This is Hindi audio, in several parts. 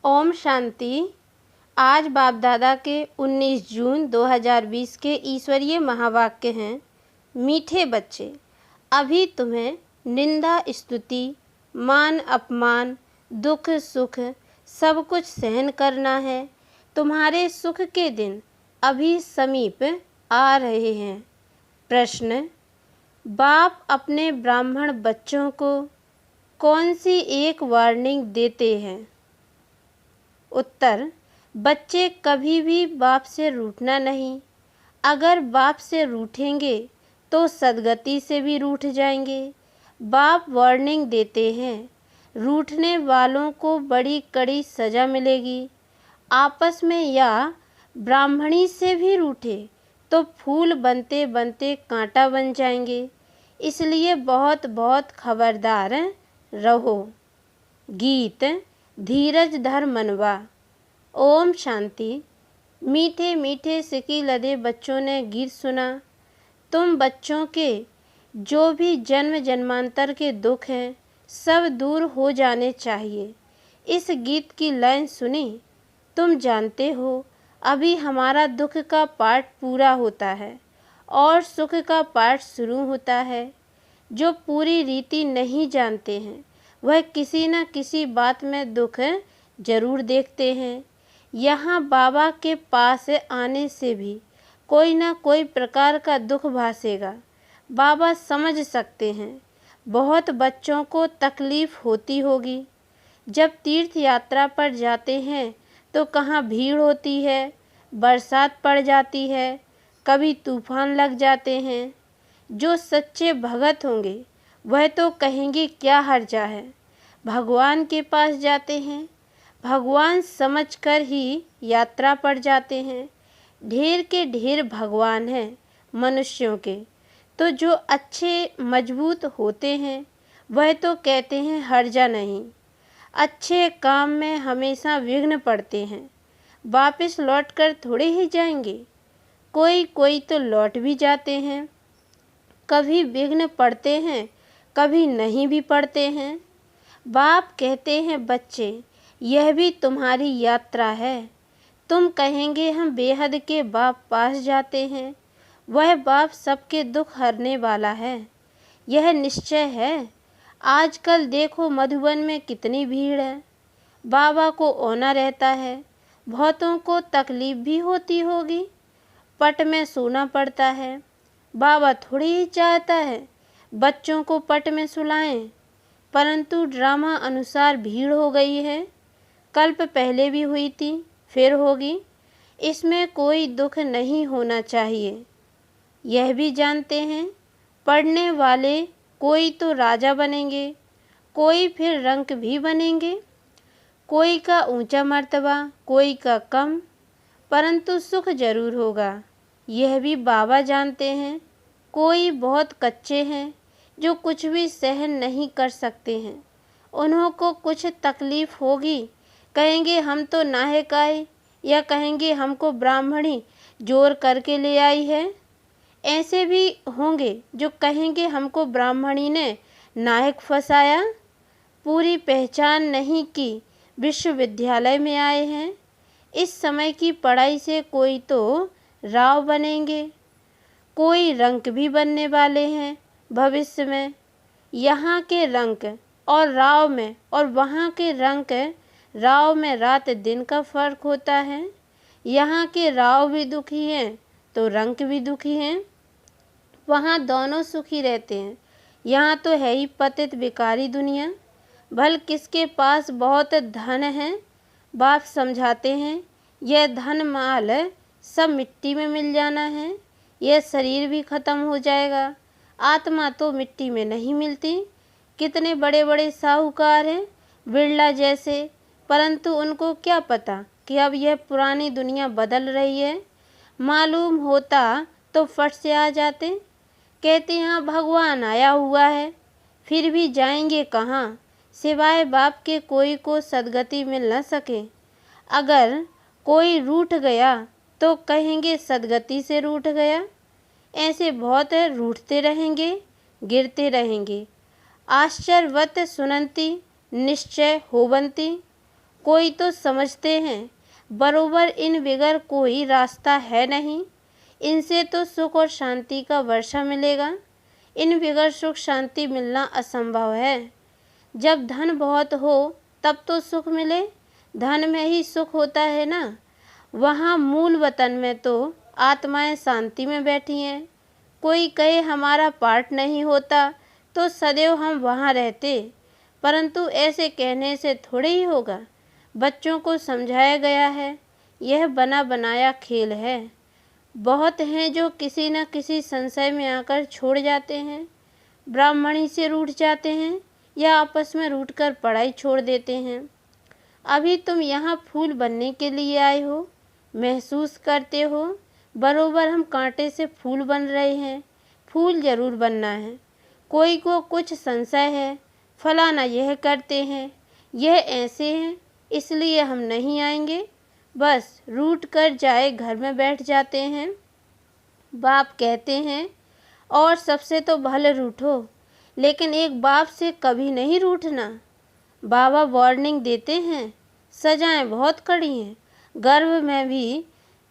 ओम शांति। आज बाप दादा के 19 जून 2020 के ईश्वरीय महावाक्य हैं। मीठे बच्चे, अभी तुम्हें निंदा, स्तुति, मान अपमान, दुख सुख सब कुछ सहन करना है। तुम्हारे सुख के दिन अभी समीप आ रहे हैं। प्रश्न: बाप अपने ब्राह्मण बच्चों को कौन सी एक वार्निंग देते हैं? उत्तर: बच्चे कभी भी बाप से रूठना नहीं। अगर बाप से रूठेंगे तो सदगति से भी रूठ जाएंगे। बाप वार्निंग देते हैं, रूठने वालों को बड़ी कड़ी सज़ा मिलेगी। आपस में या ब्राह्मणी से भी रूठे तो फूल बनते बनते कांटा बन जाएंगे। इसलिए बहुत बहुत खबरदार रहो। गीत: धीरज धर मनवा। ओम शांति। मीठे मीठे सिकी लदे बच्चों ने गीत सुना। तुम बच्चों के जो भी जन्म जन्मांतर के दुख हैं सब दूर हो जाने चाहिए। इस गीत की लाइन सुनी? तुम जानते हो अभी हमारा दुख का पाठ पूरा होता है और सुख का पाठ शुरू होता है। जो पूरी रीति नहीं जानते हैं वह किसी न किसी बात में दुख जरूर देखते हैं। यहाँ बाबा के पास आने से भी कोई न कोई प्रकार का दुख भासेगा। बाबा समझ सकते हैं बहुत बच्चों को तकलीफ़ होती होगी। जब तीर्थ यात्रा पर जाते हैं तो कहाँ भीड़ होती है, बरसात पड़ जाती है, कभी तूफान लग जाते हैं। जो सच्चे भगत होंगे वह तो कहेंगे क्या हर्जा है, भगवान के पास जाते हैं। भगवान समझकर ही यात्रा पर जाते हैं। ढेर के ढेर भगवान हैं मनुष्यों के, तो जो अच्छे मजबूत होते हैं वह तो कहते हैं हर्जा नहीं। अच्छे काम में हमेशा विघ्न पड़ते हैं, वापस लौटकर थोड़े ही जाएंगे। कोई कोई तो लौट भी जाते हैं। कभी विघ्न पड़ते हैं, कभी नहीं भी पड़ते हैं। बाप कहते हैं बच्चे, यह भी तुम्हारी यात्रा है। तुम कहेंगे हम बेहद के बाप पास जाते हैं। वह बाप सबके दुख हरने वाला है, यह निश्चय है। आजकल देखो मधुबन में कितनी भीड़ है। बाबा को औना रहता है, बहुतों को तकलीफ भी होती होगी। पट में सोना पड़ता है। बाबा थोड़ी ही चाहता है बच्चों को पट में सुलाएं, परंतु ड्रामा अनुसार भीड़ हो गई है। कल्प पहले भी हुई थी, फिर होगी। इसमें कोई दुख नहीं होना चाहिए। यह भी जानते हैं पढ़ने वाले कोई तो राजा बनेंगे, कोई फिर रंक भी बनेंगे। कोई का ऊंचा मर्तबा, कोई का कम, परंतु सुख जरूर होगा। यह भी बाबा जानते हैं। कोई बहुत कच्चे हैं जो कुछ भी सहन नहीं कर सकते हैं। उन्हों को कुछ तकलीफ होगी, कहेंगे हम तो नाहक आए, या कहेंगे हमको ब्राह्मणी जोर करके ले आई है। ऐसे भी होंगे जो कहेंगे हमको ब्राह्मणी ने नाहक फंसाया, पूरी पहचान नहीं की, विश्वविद्यालय में आए हैं। इस समय की पढ़ाई से कोई तो राव बनेंगे, कोई रंक भी बनने वाले हैं भविष्य में। यहाँ के रंक और राव में और वहाँ के रंक राव में रात दिन का फर्क होता है। यहाँ के राव भी दुखी हैं तो रंक भी दुखी हैं। वहाँ दोनों सुखी रहते हैं। यहाँ तो है ही पतित बिकारी दुनिया। भल किसके पास बहुत धन है, बाप समझाते हैं यह धन माल सब मिट्टी में मिल जाना है। यह शरीर भी खत्म हो जाएगा, आत्मा तो मिट्टी में नहीं मिलती। कितने बड़े बड़े साहूकार हैं, बिरला जैसे, परंतु उनको क्या पता कि अब यह पुरानी दुनिया बदल रही है। मालूम होता तो फट से आ जाते। कहते हैं भगवान आया हुआ है, फिर भी जाएंगे कहाँ, सिवाय बाप के कोई को सदगति मिल न सके। अगर कोई रूठ गया तो कहेंगे सदगति से रूठ गया। ऐसे बहुत रूठते रहेंगे, गिरते रहेंगे। आश्चर्यवत सुनंती निश्चय होवंती। कोई तो समझते हैं बरोबर इन बगैर कोई रास्ता है नहीं, इनसे तो सुख और शांति का वर्षा मिलेगा, इन बगैर सुख शांति मिलना असंभव है। जब धन बहुत हो तब तो सुख मिले, धन में ही सुख होता है ना। वहाँ मूल वतन में तो आत्माएं शांति में बैठी हैं। कोई कहे हमारा पाठ नहीं होता तो सदैव हम वहाँ रहते, परंतु ऐसे कहने से थोड़े ही होगा। बच्चों को समझाया गया है, यह बना बनाया खेल है। बहुत हैं जो किसी न किसी संशय में आकर छोड़ जाते हैं, ब्राह्मणी से रूठ जाते हैं या आपस में रूठकर पढ़ाई छोड़ देते हैं। अभी तुम यहाँ फूल बनने के लिए आए हो, महसूस करते हो बरोबर हम कांटे से फूल बन रहे हैं। फूल जरूर बनना है। कोई को कुछ संशय है, फलाना यह करते हैं, यह ऐसे हैं, इसलिए हम नहीं आएंगे, बस रूठ कर जाए घर में बैठ जाते हैं। बाप कहते हैं और सबसे तो भले रूठो, लेकिन एक बाप से कभी नहीं रूठना। बाबा वार्निंग देते हैं, सजाएं बहुत कड़ी हैं। गर्भ में भी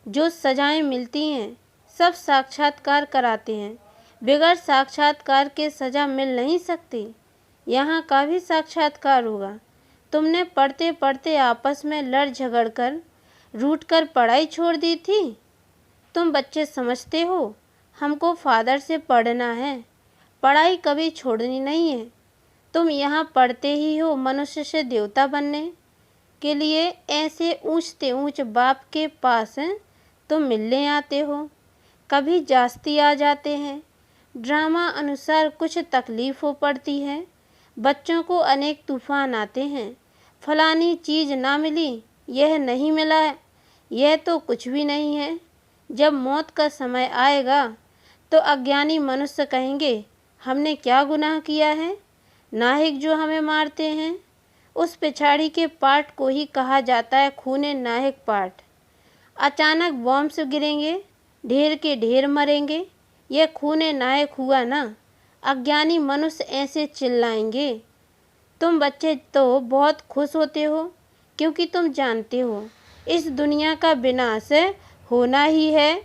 जो सजाएं मिलती हैं सब साक्षात्कार कराते हैं, बगैर साक्षात्कार के सजा मिल नहीं सकती। यहाँ का भी साक्षात्कार होगा। तुमने पढ़ते पढ़ते आपस में लड़ झगड़ कर रूठ कर पढ़ाई छोड़ दी थी। तुम बच्चे समझते हो हमको फादर से पढ़ना है, पढ़ाई कभी छोड़नी नहीं है। तुम यहाँ पढ़ते ही हो मनुष्य से देवता बनने के लिए। ऐसे ऊंचते ऊंच बाप के पास तुम मिलने आते हो, कभी जास्ती आ जाते हैं। ड्रामा अनुसार कुछ तकलीफ हो पड़ती है। बच्चों को अनेक तूफान आते हैं, फलानी चीज़ ना मिली, यह नहीं मिला, यह तो कुछ भी नहीं है। जब मौत का समय आएगा तो अज्ञानी मनुष्य कहेंगे हमने क्या गुनाह किया है, नाहिक जो हमें मारते हैं। उस पिछाड़ी के पाठ को ही कहा जाता है खूने नाहिक पाठ। अचानक बॉम्ब से गिरेंगे, ढेर के ढेर मरेंगे, यह खूने नाहिक हुआ ना। अज्ञानी मनुष्य ऐसे चिल्लाएंगे। तुम बच्चे तो बहुत खुश होते हो क्योंकि तुम जानते हो इस दुनिया का विनाश होना ही है।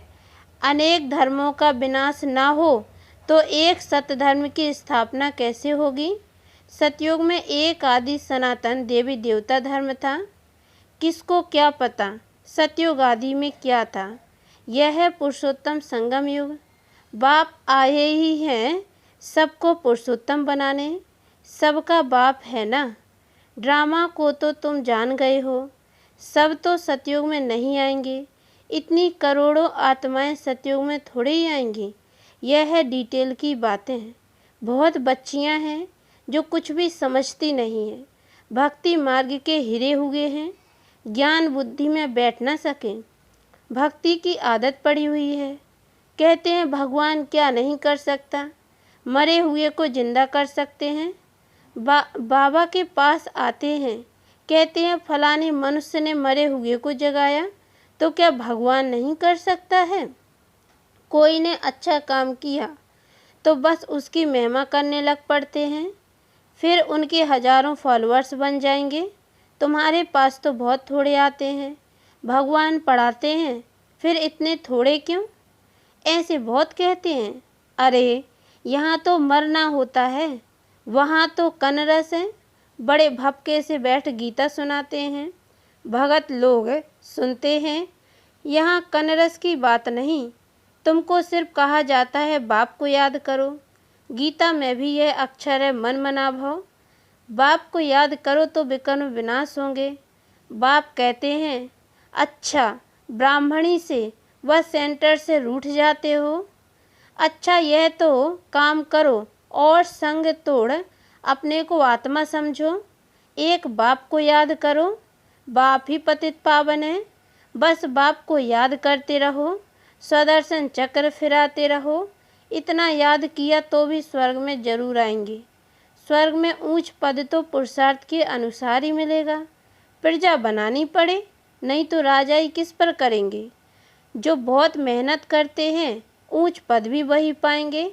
अनेक धर्मों का विनाश ना हो तो एक सत्य धर्म की स्थापना कैसे होगी। सतयुग में एक आदि सनातन देवी देवता धर्म था। किसको क्या पता सतयुग आदि में क्या था। यह है पुरुषोत्तम संगम युग। बाप आए ही हैं सबको पुरुषोत्तम बनाने, सबका बाप है ना। ड्रामा को तो तुम जान गए हो, सब तो सतयुग में नहीं आएंगे। इतनी करोड़ों आत्माएं सतयुग में थोड़ी ही आएंगी। यह है डिटेल की बातें हैं। बहुत बच्चियां हैं जो कुछ भी समझती नहीं है, भक्ति मार्ग के हिरे हुए हैं, ज्ञान बुद्धि में बैठ न सकें। भक्ति की आदत पड़ी हुई है। कहते हैं भगवान क्या नहीं कर सकता, मरे हुए को जिंदा कर सकते हैं। बाबा के पास आते हैं, कहते हैं फलाने मनुष्य ने मरे हुए को जगाया, तो क्या भगवान नहीं कर सकता है। कोई ने अच्छा काम किया तो बस उसकी महिमा करने लग पड़ते हैं, फिर उनके हजारों फॉलोअर्स बन जाएंगे। तुम्हारे पास तो बहुत थोड़े आते हैं। भगवान पढ़ाते हैं, फिर इतने थोड़े क्यों। ऐसे बहुत कहते हैं, अरे यहाँ तो मरना होता है, वहाँ तो कनरस है। बड़े भपके से बैठ गीता सुनाते हैं, भगत लोग सुनते हैं। यहाँ कनरस की बात नहीं, तुमको सिर्फ कहा जाता है बाप को याद करो। गीता में भी यह अक्षर है मन मना भव। बाप को याद करो तो विकर्म विनाश होंगे। बाप कहते हैं अच्छा ब्राह्मणी से व सेंटर से रूठ जाते हो। अच्छा यह तो काम करो और संग तोड़ अपने को आत्मा समझो। एक बाप को याद करो, बाप ही पतित पावन है। बस बाप को याद करते रहो, स्वदर्शन चक्र फिराते रहो। इतना याद किया तो भी स्वर्ग में जरूर आएंगे। स्वर्ग में ऊंच पद तो पुरुषार्थ के अनुसार ही मिलेगा। प्रजा बनानी पड़े, नहीं तो राजाई किस पर करेंगे। जो बहुत मेहनत करते हैं ऊंच पद भी वही पाएंगे।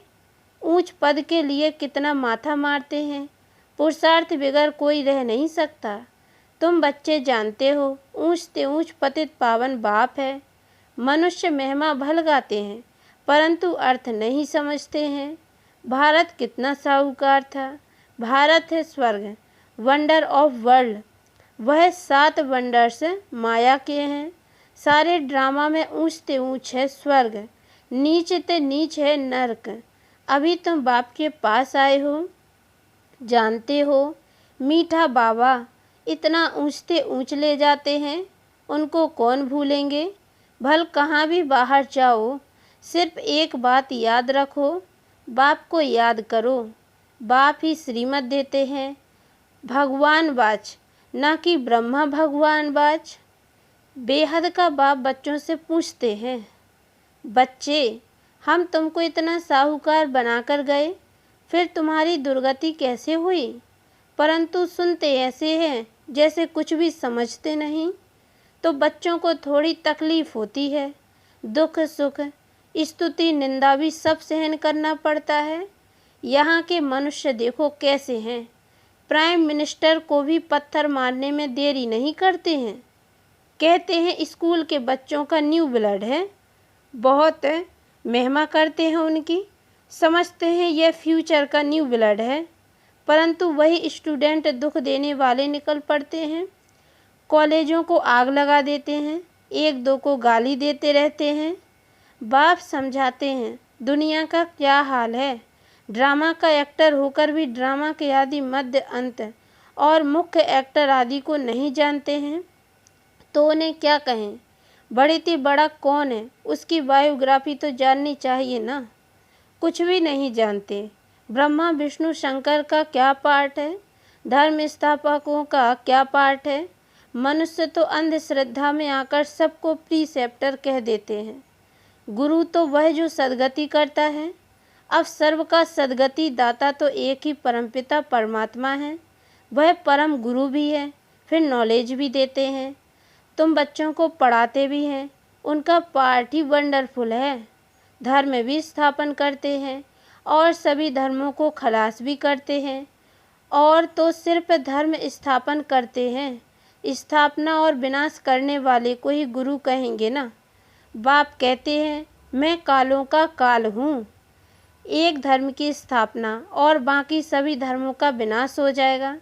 ऊंच पद के लिए कितना माथा मारते हैं। पुरुषार्थ बगैर कोई रह नहीं सकता। तुम बच्चे जानते हो, ऊंच से ऊंच पतित पावन बाप है। मनुष्य महिमा भल गाते हैं, परंतु अर्थ नहीं समझते हैं। भारत कितना साहूकार था। भारत है स्वर्ग, वंडर ऑफ वर्ल्ड। वह 7 वंडर्स माया के हैं। सारे ड्रामा में ऊंच से ऊंच है स्वर्ग, नीच ते नीच है नरक। अभी तुम बाप के पास आए हो, जानते हो मीठा बाबा इतना ऊंच से ऊंच ले जाते हैं, उनको कौन भूलेंगे। भल कहाँ भी बाहर जाओ, सिर्फ एक बात याद रखो, बाप को याद करो। बाप ही श्रीमत देते हैं, भगवान बाच, ना कि ब्रह्मा भगवान बाच। बेहद का बाप बच्चों से पूछते हैं, बच्चे हम तुमको इतना साहूकार बनाकर गए, फिर तुम्हारी दुर्गति कैसे हुई। परंतु सुनते ऐसे हैं जैसे कुछ भी समझते नहीं। तो बच्चों को थोड़ी तकलीफ होती है, दुख सुख स्तुति निंदा भी सब सहन करना पड़ता है। यहाँ के मनुष्य देखो कैसे हैं, प्राइम मिनिस्टर को भी पत्थर मारने में देरी नहीं करते हैं। कहते हैं स्कूल के बच्चों का न्यू ब्लड है, बहुत महिमा करते हैं उनकी, समझते हैं यह फ्यूचर का न्यू ब्लड है। परंतु वही स्टूडेंट दुख देने वाले निकल पड़ते हैं, कॉलेजों को आग लगा देते हैं, एक दो को गाली देते रहते हैं। बाप समझाते हैं दुनिया का क्या हाल है। ड्रामा का एक्टर होकर भी ड्रामा के आदि मध्य अंत और मुख्य एक्टर आदि को नहीं जानते हैं, तो उन्हें क्या कहें। बड़े से बड़ा कौन है, उसकी बायोग्राफी तो जाननी चाहिए ना। कुछ भी नहीं जानते। ब्रह्मा विष्णु शंकर का क्या पार्ट है, धर्म स्थापकों का क्या पार्ट है। मनुष्य तो अंधश्रद्धा में आकर सबको प्रीसेप्टर कह देते हैं। गुरु तो वह जो सद्गति करता है। अब सर्व का सद्गति दाता तो एक ही परमपिता परमात्मा है, वह परम गुरु भी है, फिर नॉलेज भी देते हैं। तुम बच्चों को पढ़ाते भी हैं, उनका पार्ट ही वंडरफुल है। धर्म भी स्थापन करते हैं और सभी धर्मों को खलास भी करते हैं। और तो सिर्फ धर्म स्थापन करते हैं, स्थापना और विनाश करने वाले को ही गुरु कहेंगे ना। बाप कहते हैं मैं कालों का काल हूँ। एक धर्म की स्थापना और बाकी सभी धर्मों का विनाश हो जाएगा,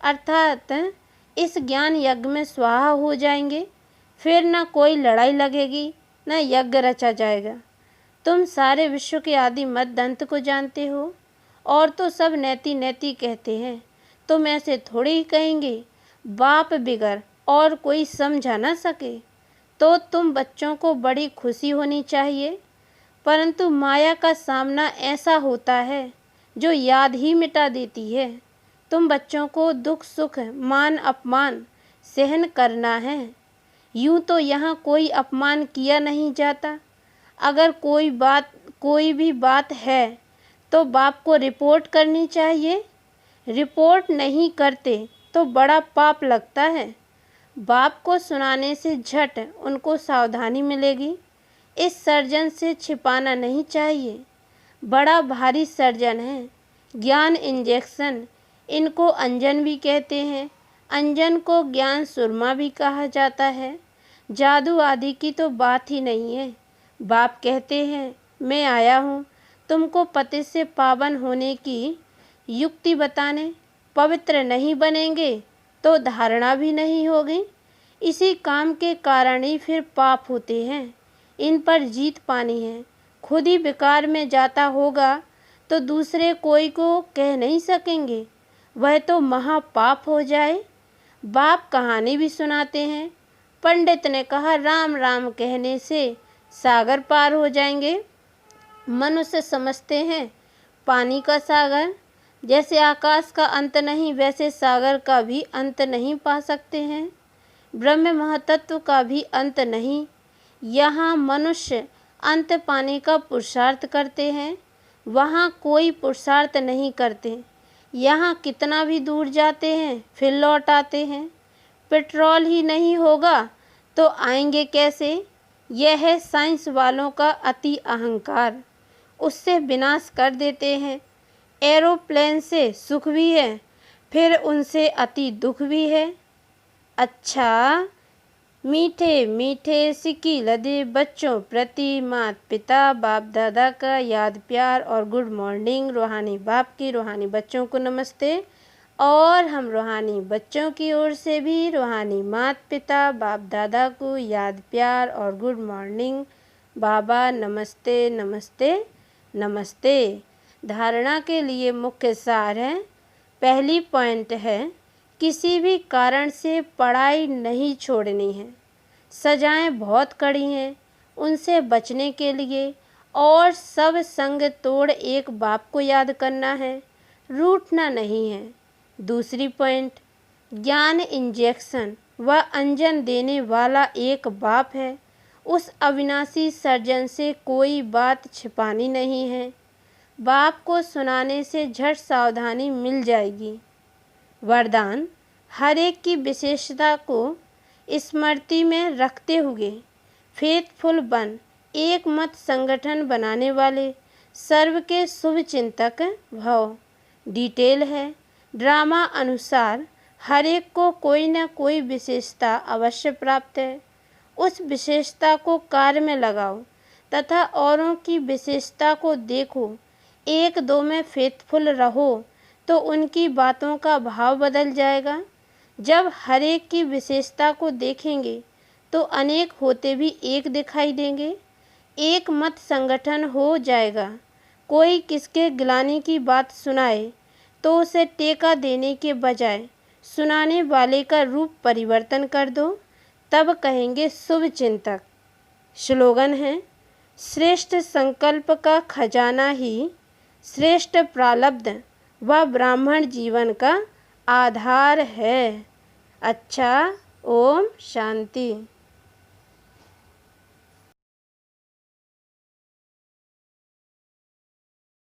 अर्थात इस ज्ञान यज्ञ में स्वाहा हो जाएंगे। फिर न कोई लड़ाई लगेगी, न यज्ञ रचा जाएगा। तुम सारे विश्व के आदि मत दंत को जानते हो, और तो सब नैति नैति कहते हैं। तुम ऐसे थोड़ी ही कहेंगे, बाप बिगर और कोई समझा ना सके। तो तुम बच्चों को बड़ी खुशी होनी चाहिए, परंतु माया का सामना ऐसा होता है जो याद ही मिटा देती है। तुम बच्चों को दुख सुख मान अपमान सहन करना है। यूं तो यहाँ कोई अपमान किया नहीं जाता। अगर कोई भी बात है तो बाप को रिपोर्ट करनी चाहिए। रिपोर्ट नहीं करते तो बड़ा पाप लगता है। बाप को सुनाने से झट उनको सावधानी मिलेगी। इस सर्जन से छिपाना नहीं चाहिए, बड़ा भारी सर्जन है। ज्ञान इंजेक्शन, इनको अंजन भी कहते हैं। अंजन को ज्ञान सुरमा भी कहा जाता है। जादू आदि की तो बात ही नहीं है। बाप कहते हैं मैं आया हूँ तुमको पति से पावन होने की युक्ति बताने। पवित्र नहीं बनेंगे तो धारणा भी नहीं होगी। इसी काम के कारण ही फिर पाप होते हैं। इन पर जीत पानी है। खुद ही विकार में जाता होगा तो दूसरे कोई को कह नहीं सकेंगे, वह तो महापाप हो जाए। बाप कहानी भी सुनाते हैं। पंडित ने कहा राम राम कहने से सागर पार हो जाएंगे। मनुष्य समझते हैं पानी का सागर, जैसे आकाश का अंत नहीं वैसे सागर का भी अंत नहीं पा सकते हैं। ब्रह्म महतत्व का भी अंत नहीं। यहाँ मनुष्य अंत पाने का पुरुषार्थ करते हैं, वहाँ कोई पुरुषार्थ नहीं करते। यहाँ कितना भी दूर जाते हैं फिर लौट आते हैं। पेट्रोल ही नहीं होगा तो आएंगे कैसे। यह है साइंस वालों का अति अहंकार, उससे विनाश कर देते हैं। एरोप्लेन से सुख भी है, फिर उनसे अति दुख भी है। अच्छा, मीठे मीठे सिक्की लदे बच्चों प्रति माता पिता बाप दादा का याद प्यार और गुड मॉर्निंग। रूहानी बाप की रूहानी बच्चों को नमस्ते। और हम रूहानी बच्चों की ओर से भी रूहानी माता पिता बाप दादा को याद प्यार और गुड मॉर्निंग। बाबा नमस्ते नमस्ते नमस्ते। धारणा के लिए मुख्य सार है। पहली पॉइंट है, किसी भी कारण से पढ़ाई नहीं छोड़नी है। सजाएं बहुत कड़ी हैं, उनसे बचने के लिए और सब संग तोड़ एक बाप को याद करना है, रूठना नहीं है। दूसरी पॉइंट, ज्ञान इंजेक्शन व अंजन देने वाला एक बाप है। उस अविनाशी सर्जन से कोई बात छिपानी नहीं है। बाप को सुनाने से झट सावधानी मिल जाएगी। वरदान, हर एक की विशेषता को स्मृति में रखते हुए फेथफुल बन एक मत संगठन बनाने वाले सर्व के शुभ चिंतक भव। डिटेल है, ड्रामा अनुसार हर एक को कोई न कोई विशेषता अवश्य प्राप्त है। उस विशेषता को कार्य में लगाओ तथा औरों की विशेषता को देखो। एक दो में फेथफुल रहो तो उनकी बातों का भाव बदल जाएगा। जब हर एक की विशेषता को देखेंगे तो अनेक होते भी एक दिखाई देंगे। एक मत संगठन हो जाएगा। कोई किसके गिलानी की बात सुनाए तो उसे टेका देने के बजाय सुनाने वाले का रूप परिवर्तन कर दो, तब कहेंगे शुभ चिंतक। स्लोगन है, श्रेष्ठ संकल्प का खजाना ही श्रेष्ठ प्रारब्ध व ब्राह्मण जीवन का आधार है। अच्छा, ओम शांति।